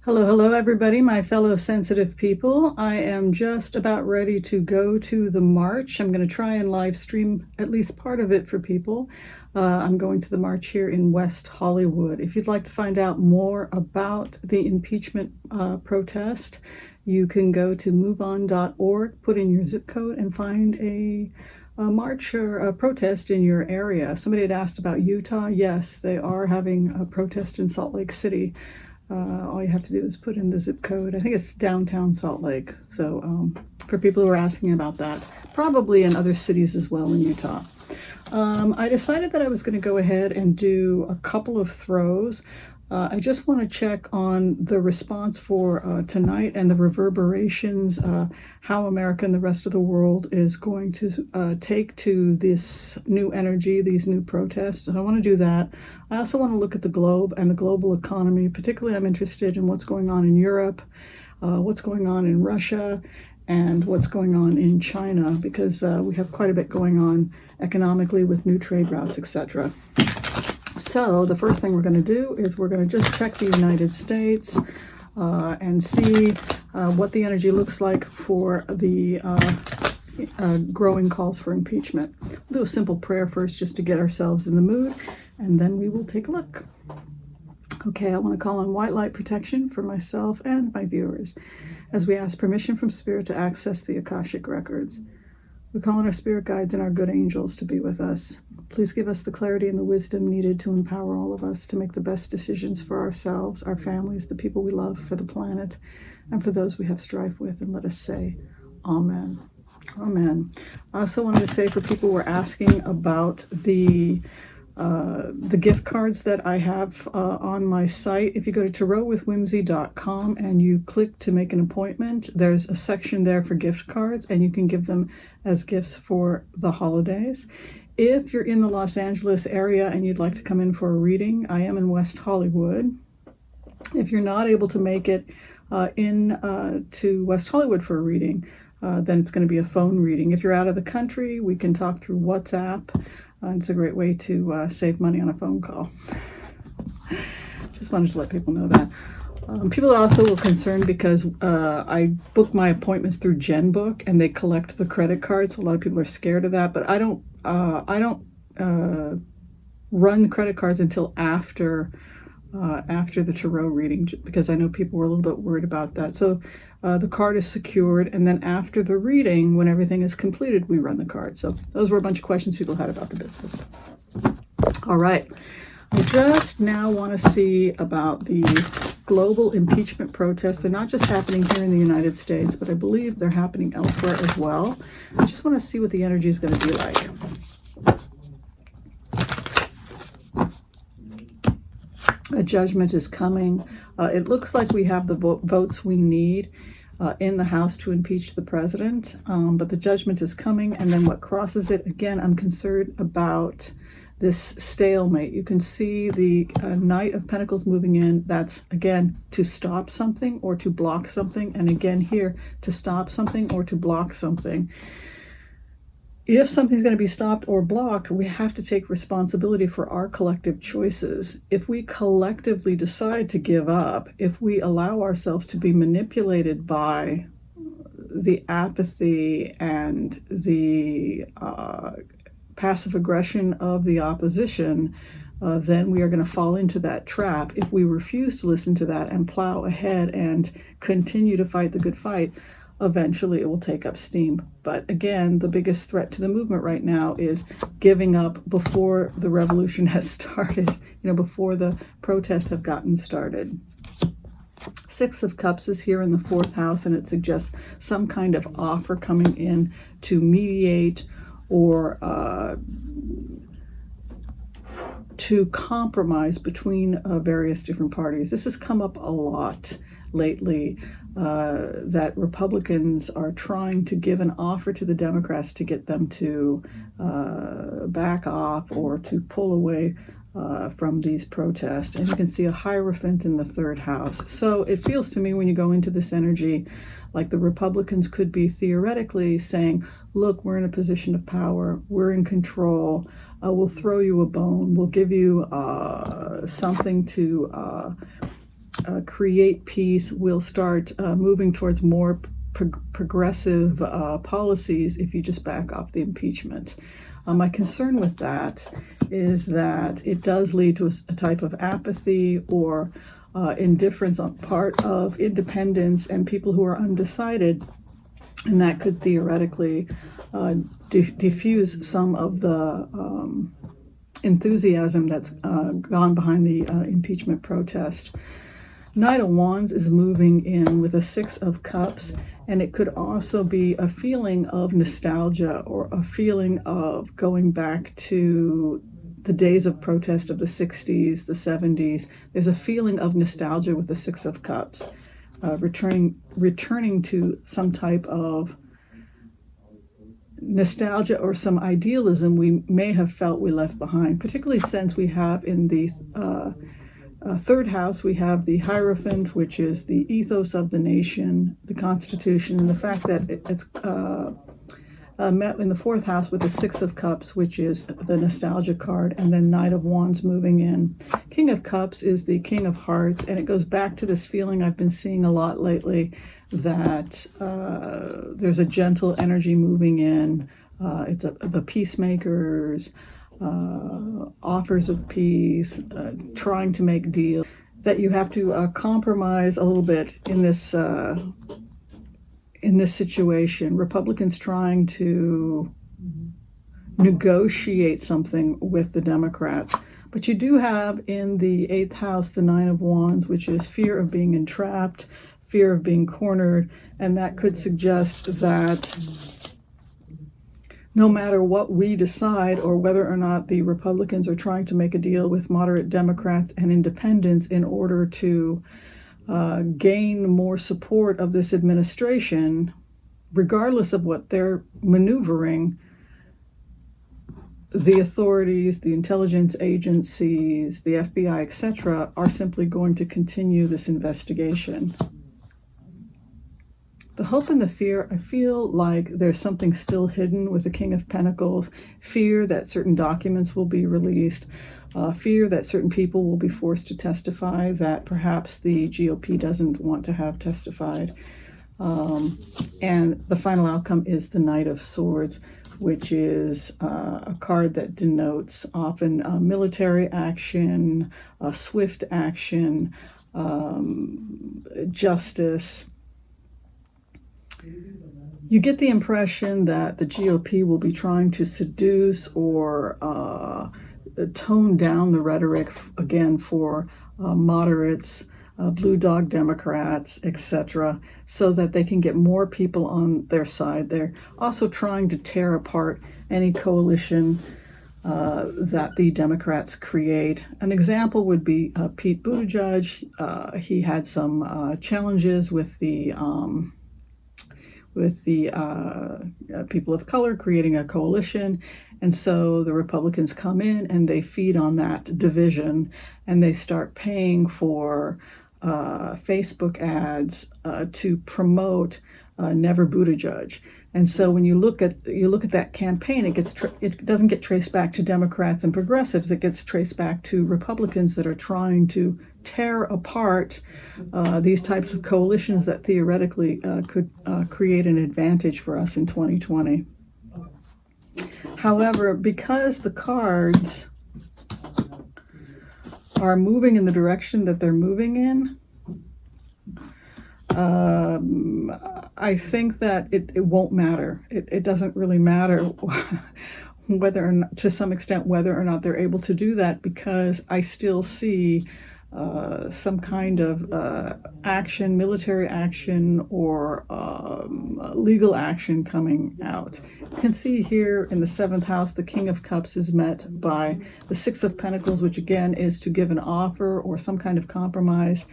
Hello, hello, everybody, my fellow sensitive people. I am just about ready to go to the march. I'm going to try and live stream at least part of it for people. I'm going to the march here in West Hollywood. If you'd like to find out more about the impeachment protest, you can go to moveon.org, put in your zip code, and find a march or a protest in your area. Somebody had asked about Utah. Yes, they are having a protest in Salt Lake City. All you have to do is put in the zip code. I think it's downtown Salt Lake. So for people who are asking about that, probably in other cities as well in Utah. I decided that I was going to go ahead and do a couple of throws. I just want to check on the response for tonight and the reverberations, how America and the rest of the world is going to take to this new energy, these new protests. So I want to do that. I also want to look at the globe and the global economy. Particularly, I'm interested in what's going on in Europe, what's going on in Russia, and what's going on in China, because we have quite a bit going on economically with new trade routes, etc. So the first thing we're going to do is we're going to just check the United States and see what the energy looks like for the growing calls for impeachment. We'll do a simple prayer first just to get ourselves in the mood, and then we will take a look. Okay, I want to call on white light protection for myself and my viewers as we ask permission from Spirit to access the Akashic records. We call on our spirit guides and our good angels to be with us. Please give us the clarity and the wisdom needed to empower all of us to make the best decisions for ourselves, our families, the people we love, for the planet, and for those we have strife with. And let us say, Amen. Amen. I also wanted to say, for people who are asking about the gift cards that I have on my site, if you go to tarotwithwhimsy.com and you click to make an appointment, there's a section there for gift cards, and you can give them as gifts for the holidays. If you're in the Los Angeles area and you'd like to come in for a reading, I am in West Hollywood. If you're not able to make it to West Hollywood for a reading, then it's going to be a phone reading. If you're out of the country, we can talk through WhatsApp. It's a great way to save money on a phone call. Just wanted to let people know that. People also were concerned because I book my appointments through GenBook and they collect the credit cards. So a lot of people are scared of that, but I don't run credit cards until after the tarot reading, because I know people were a little bit worried about that. So the card is secured, and then after the reading, when everything is completed, we run the card. So those were a bunch of questions people had about the business. All right. I just now want to see about the global impeachment protests. They're not just happening here in the United States, but I believe they're happening elsewhere as well. I just want to see what the energy is going to be like. A judgment is coming. It looks like we have the votes we need in the House to impeach the president, but the judgment is coming, and then what crosses it, again, I'm concerned about this stalemate. You can see the Knight of Pentacles moving in. That's, again, to stop something or to block something, and again here, to stop something or to block something. If something's going to be stopped or blocked, we have to take responsibility for our collective choices. If we collectively decide to give up, if we allow ourselves to be manipulated by the apathy and the passive aggression of the opposition, then we are going to fall into that trap. If we refuse to listen to that and plow ahead and continue to fight the good fight, eventually it will take up steam. But again, the biggest threat to the movement right now is giving up before the revolution has started, before the protests have gotten started. Six of Cups is here in the fourth house, and it suggests some kind of offer coming in to mediate or to compromise between various different parties. This has come up a lot lately, that Republicans are trying to give an offer to the Democrats to get them to back off or to pull away from these protests. And you can see a Hierophant in the third house. So it feels to me, when you go into this energy, like the Republicans could be theoretically saying, look, we're in a position of power, we're in control, we'll throw you a bone, we'll give you something to create peace, we'll start moving towards more progressive policies if you just back off the impeachment. My concern with that is that it does lead to a type of apathy or indifference on part of independents and people who are undecided, and that could theoretically diffuse some of the enthusiasm that's gone behind the impeachment protest. Knight of Wands is moving in with a Six of Cups, and it could also be a feeling of nostalgia or a feeling of going back to the days of protest of the 60s, the 70s. There's a feeling of nostalgia with the Six of Cups, returning to some type of nostalgia or some idealism we may have felt we left behind, particularly since we have in the third house, we have the Hierophant, which is the ethos of the nation, the Constitution, and the fact that it's met in the fourth house with the Six of Cups, which is the nostalgia card, and then Knight of Wands moving in. King of Cups is the King of Hearts, and it goes back to this feeling I've been seeing a lot lately that there's a gentle energy moving in. It's the peacemakers, offers of peace, trying to make deals, that you have to compromise a little bit in this situation. Republicans trying to negotiate something with the Democrats. But you do have in the eighth house the Nine of Wands, which is fear of being entrapped, fear of being cornered, and that could suggest that no matter what we decide or whether or not the Republicans are trying to make a deal with moderate Democrats and independents in order to gain more support of this administration, regardless of what they're maneuvering, the authorities, the intelligence agencies, the FBI, etc., are simply going to continue this investigation. The hope and the fear, I feel like there's something still hidden with the King of Pentacles. Fear that certain documents will be released, fear that certain people will be forced to testify that perhaps the GOP doesn't want to have testified. And the final outcome is the Knight of Swords, which is a card that denotes often military action, swift action, justice. You get the impression that the GOP will be trying to seduce or tone down the rhetoric again for moderates, blue dog Democrats, etc., so that they can get more people on their side. They're also trying to tear apart any coalition that the Democrats create. An example would be Pete Buttigieg. He had some challenges with the people of color creating a coalition. And so the Republicans come in and they feed on that division, and they start paying for Facebook ads to promote Never Buttigieg. And so when you look at that campaign, it doesn't get traced back to Democrats and progressives. It gets traced back to Republicans that are trying to tear apart these types of coalitions that theoretically could create an advantage for us in 2020. However, because the cards are moving in the direction that they're moving in, I think that it won't matter. It doesn't really matter whether or not, to some extent, whether or not they're able to do that, because I still see some kind of action, military action, or legal action coming out. You can see here in the seventh house, the King of Cups is met by the Six of Pentacles, which again is to give an offer or some kind of compromise.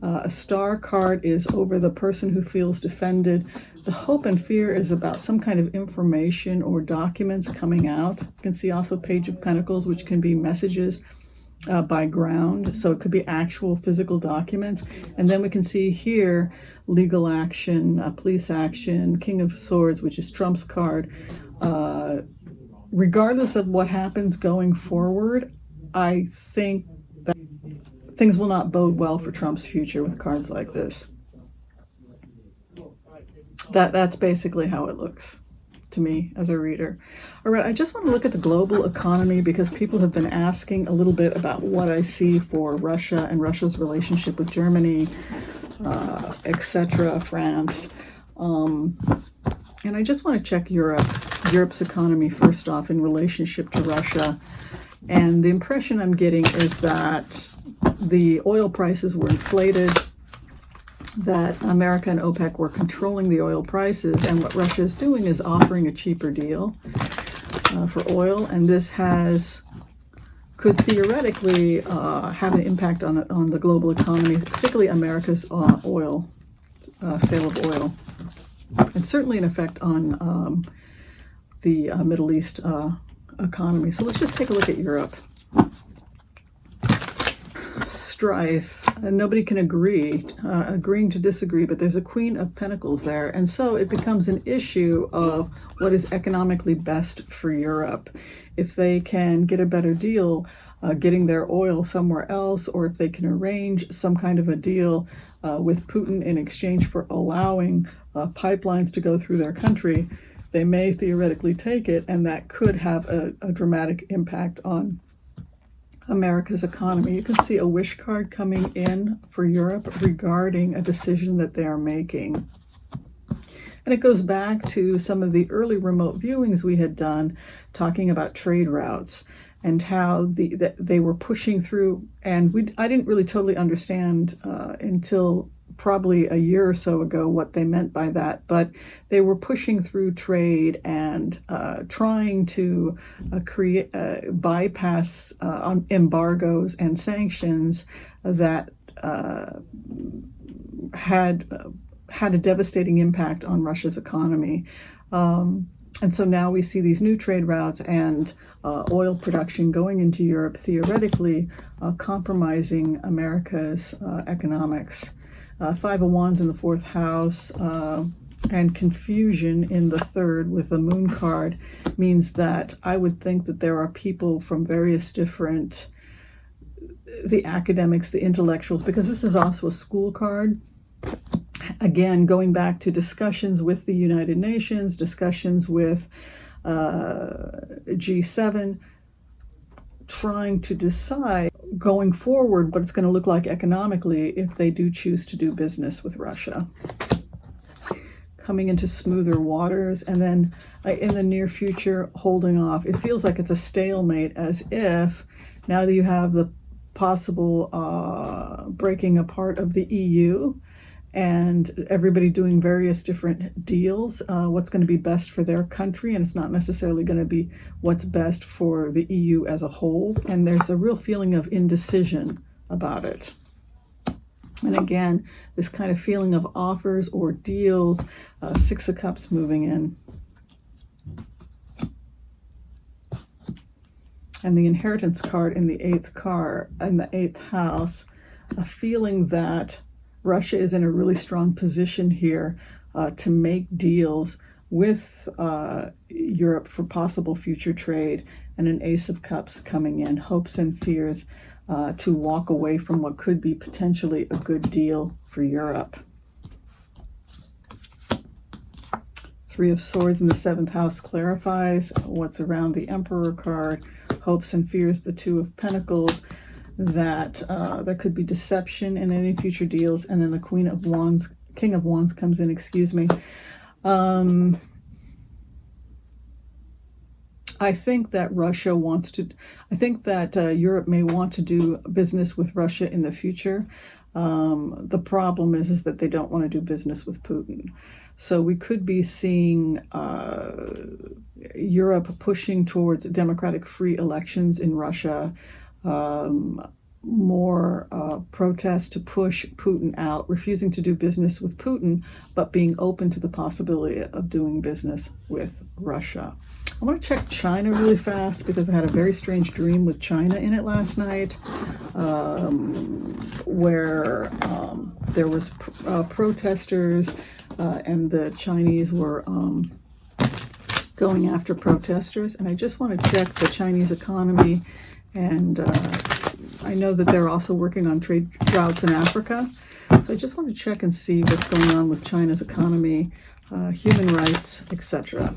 A star card is over the person who feels defended. The hope and fear is about some kind of information or documents coming out. You can see also Page of Pentacles, which can be messages by ground. So it could be actual physical documents. And then we can see here legal action, police action, King of Swords, which is Trump's card. Regardless of what happens going forward, I think that things will not bode well for Trump's future with cards like this. That's basically how it looks to me as a reader. All right, I just want to look at the global economy because people have been asking a little bit about what I see for Russia and Russia's relationship with Germany, etc., France. And I just want to check Europe's economy first off in relationship to Russia. And the impression I'm getting is that the oil prices were inflated, that America and OPEC were controlling the oil prices, and what Russia is doing is offering a cheaper deal for oil, and this could theoretically have an impact on the global economy, particularly America's sale of oil, and certainly an effect on the Middle East economy. So let's just take a look at Europe. Strife, and nobody can agreeing to disagree, but there's a Queen of Pentacles there, and so it becomes an issue of what is economically best for Europe. If they can get a better deal getting their oil somewhere else, or if they can arrange some kind of a deal with Putin in exchange for allowing pipelines to go through their country, they may theoretically take it, and that could have a dramatic impact on America's economy. You can see a wish card coming in for Europe regarding a decision that they are making. And it goes back to some of the early remote viewings we had done talking about trade routes and how they were pushing through. And I didn't really totally understand until probably a year or so ago what they meant by that, but they were pushing through trade and trying to bypass embargoes and sanctions that had a devastating impact on Russia's economy. And so now we see these new trade routes and oil production going into Europe, theoretically compromising America's economics. Five of Wands in the fourth house and confusion in the third with the moon card means that I would think that there are people from various different, the academics, the intellectuals, because this is also a school card. Again, going back to discussions with the United Nations, discussions with G7, trying to decide going forward what it's going to look like economically if they do choose to do business with Russia. Coming into smoother waters, and then in the near future, holding off. It feels like it's a stalemate, as if now that you have the possible breaking apart of the EU and everybody doing various different deals, what's going to be best for their country, and it's not necessarily going to be what's best for the EU as a whole, and there's a real feeling of indecision about it. And again, this kind of feeling of offers or deals, Six of Cups moving in. And the inheritance card in the eighth house, a feeling that Russia is in a really strong position here to make deals with Europe for possible future trade, and an Ace of Cups coming in, hopes and fears to walk away from what could be potentially a good deal for Europe. Three of Swords in the seventh house clarifies what's around the Emperor card, hopes and fears, the Two of Pentacles, that there could be deception in any future deals, and then the King of Wands comes in, excuse me. I think that Europe may want to do business with Russia in the future. The problem is that they don't want to do business with Putin. So we could be seeing Europe pushing towards democratic free elections in Russia, more protests to push Putin out, refusing to do business with Putin, but being open to the possibility of doing business with Russia. I want to check China really fast because I had a very strange dream with China in it last night, where there was protesters and the Chinese were going after protesters. And I just want to check the Chinese economy and I know that they're also working on trade routes in Africa. So I just want to check and see what's going on with China's economy, human rights, etc.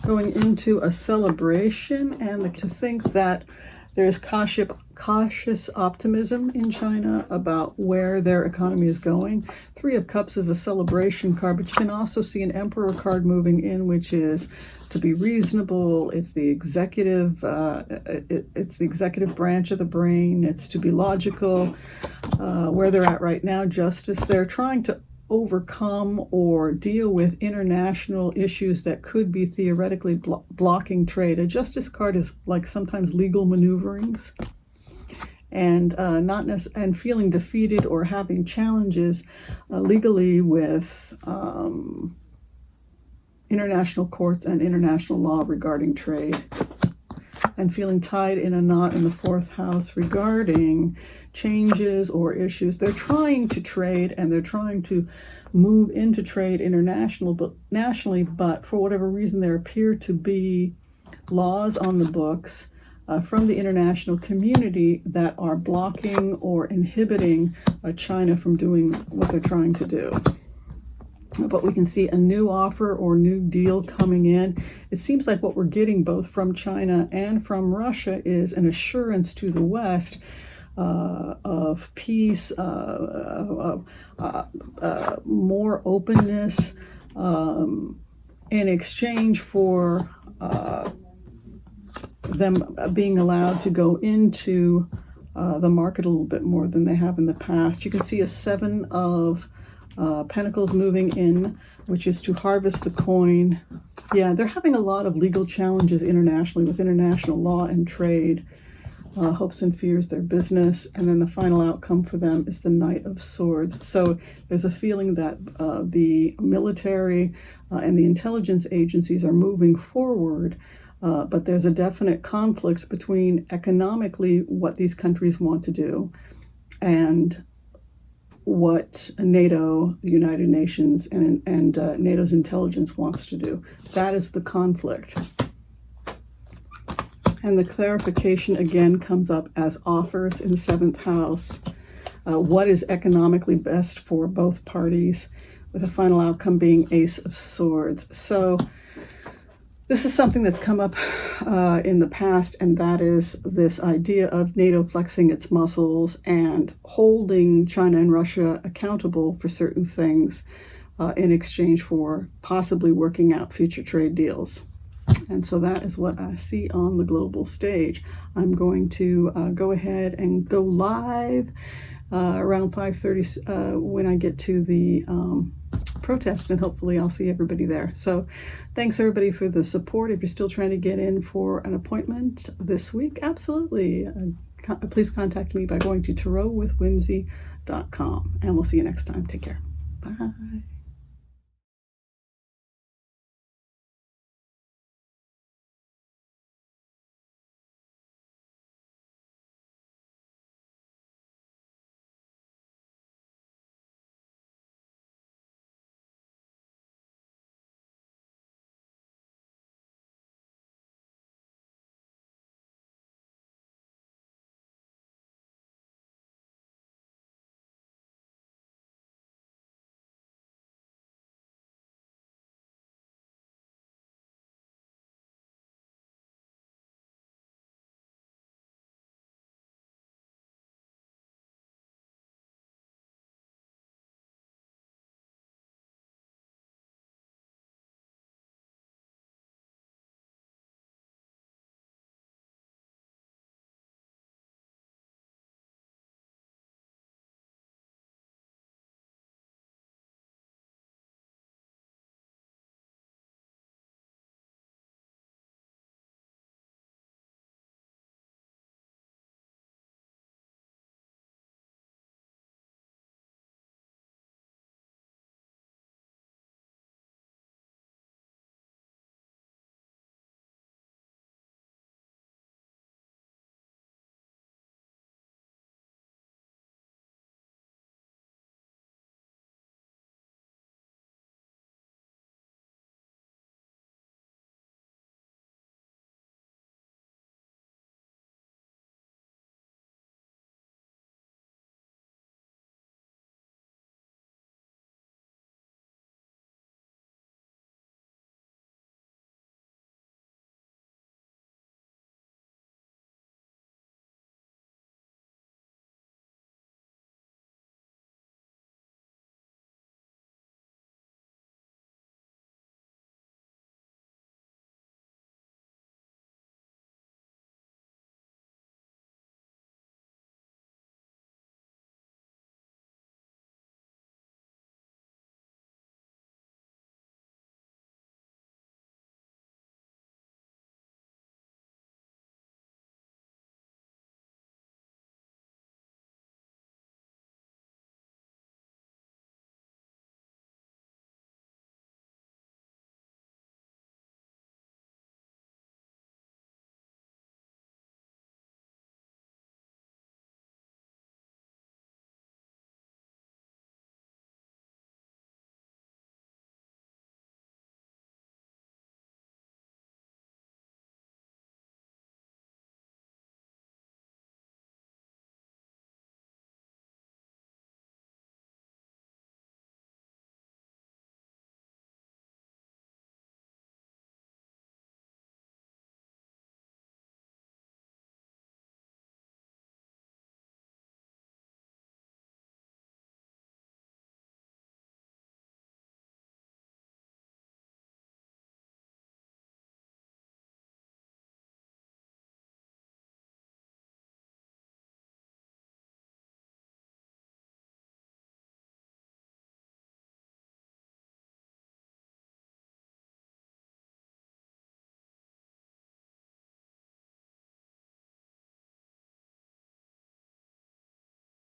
Going into a celebration, and to think that there's cautious optimism in China about where their economy is going. Three of Cups is a celebration card, but you can also see an Emperor card moving in, which is to be reasonable. It's the executive. It's the executive branch of the brain. It's to be logical. Where they're at right now, justice. They're trying to overcome or deal with international issues that could be theoretically blocking trade. A justice card is like sometimes legal maneuverings, and and feeling defeated or having challenges legally with international courts and international law regarding trade, and feeling tied in a knot in the fourth house regarding changes or issues. They're trying to trade, and they're trying to move into trade nationally, but for whatever reason there appear to be laws on the books from the international community that are blocking or inhibiting China from doing what they're trying to do. But we can see a new offer or new deal coming in. It seems like what we're getting both from China and from Russia is an assurance to the West of peace, more openness in exchange for them being allowed to go into the market a little bit more than they have in the past. You can see a Seven of Pentacles moving in, which is to harvest the coin. Yeah, they're having a lot of legal challenges internationally with international law and trade. Hopes and fears, their business, and then the final outcome for them is the Knight of Swords. So there's a feeling that the military and the intelligence agencies are moving forward, but there's a definite conflict between economically what these countries want to do and what NATO, the United Nations, and NATO's intelligence wants to do. That is the conflict. And the clarification again comes up as offers in the seventh house. What is economically best for both parties, with a final outcome being Ace of Swords. So this is something that's come up in the past, and that is this idea of NATO flexing its muscles and holding China and Russia accountable for certain things in exchange for possibly working out future trade deals. And so that is what I see on the global stage. I'm going to go ahead and go live around 5:30 when I get to the protest, and hopefully I'll see everybody there. So thanks everybody for the support. If you're still trying to get in for an appointment this week, absolutely. Please contact me by going to tarotwithwhimsy.com, and we'll see you next time. Take care. Bye.